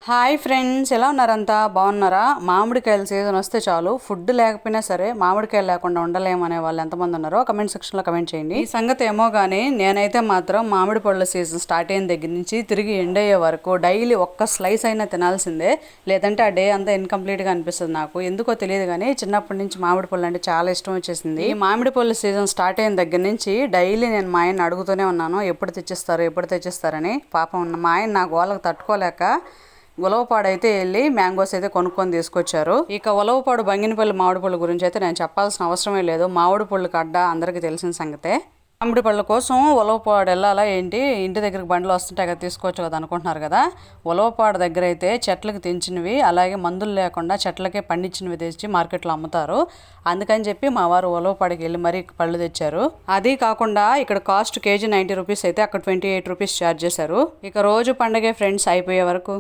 Hi friends, ఎలా ఉన్నారంతా? బాగున్నారా? మామిడికాయల season వస్తే చాలు, ఫుడ్ లేకపోయినా సరే మామిడికాయలు లేకుండా ఉండలేమనే వాళ్ళు ఎంతమంది ఉన్నారో కమెంట్ సెక్షన్లో కమెంట్ చేయండి. ఈ సంగతి ఏమో కానీ నేనైతే మాత్రం మామిడి పళ్ళ సీజన్ స్టార్ట్ అయిన దగ్గర నుంచి తిరిగి ఎండ్ అయ్యే వరకు డైలీ ఒక్క స్లైస్ అయినా తినాల్సిందే, లేదంటే ఆ డే అంతా ఇన్కంప్లీట్గా అనిపిస్తుంది. నాకు ఎందుకో తెలియదు కానీ చిన్నప్పటి నుంచి మామిడి పళ్ళు అంటే చాలా ఇష్టం వచ్చేసింది. ఈ మామిడి పళ్ళ సీజన్ స్టార్ట్ అయిన దగ్గర నుంచి డైలీ నేను మా ఆయన అడుగుతూనే ఉన్నాను, ఎప్పుడు తెచ్చిస్తారని. పాపం మా ఆయన నా గోలకు తట్టుకోలేక ఉలవపాడు అయితే వెళ్ళి మ్యాంగోస్ అయితే కొనుక్కొని తీసుకొచ్చారు. ఇక ఉలవపాడు బంగినపల్లి మామిడి పళ్ళు గురించి అయితే నేను చెప్పాల్సిన అవసరమే లేదు. మామిడి పళ్ళకి అడ్డా అందరికీ తెలిసిన సంగతే. మామిడి పళ్ళ కోసం ఉలవపాడు వెళ్ళాలా ఏంటి, ఇంటి దగ్గరికి బండ్లు వస్తుంటాయి కదా, తీసుకోవచ్చు కదా అనుకుంటున్నారు కదా. ఉలవపాడు దగ్గర అయితే చెట్లకి తెంచినవి, అలాగే మందులు లేకుండా చెట్లకే పండించినవి తెచ్చి మార్కెట్లో అమ్ముతారు. అందుకని చెప్పి మా వారు ఉలవపాడికి వెళ్ళి మరీ పళ్ళు తెచ్చారు. అది కాకుండా ఇక్కడ కాస్ట్ కేజీ 90 రూపీస్ అయితే అక్కడ 28 రూపీస్ ఛార్జ్ చేశారు. ఇక రోజు పండగే ఫ్రెండ్స్ అయిపోయే వరకు